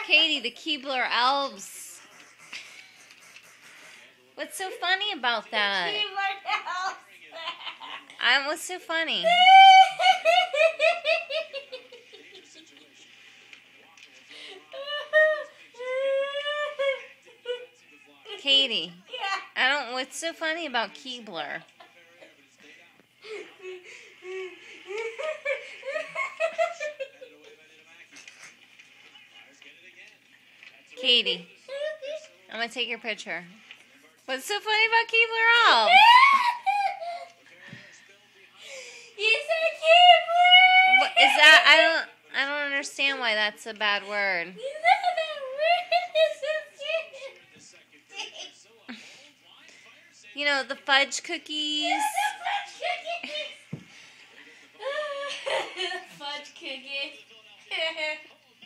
Katie, the Keebler elves. What's so funny about that? What's so funny? Katie, what's so funny about Keebler? Katie, I'm going to take your picture. What's so funny about Keebler elves? You said Keebler! What is that? I don't understand why that's a bad word. You said that word. It's so cute. You know, the fudge cookies. Fudge cookie.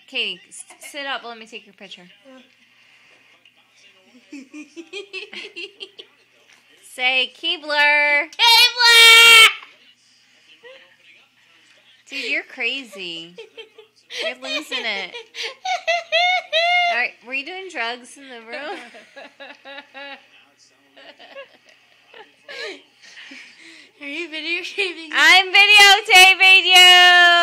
Katie, sit up. Let me take your picture. Say Keebler. Keebler! Dude, you're crazy. You're losing it. All right, were you doing drugs in the room? Are you videotaping? I'm videotaping you.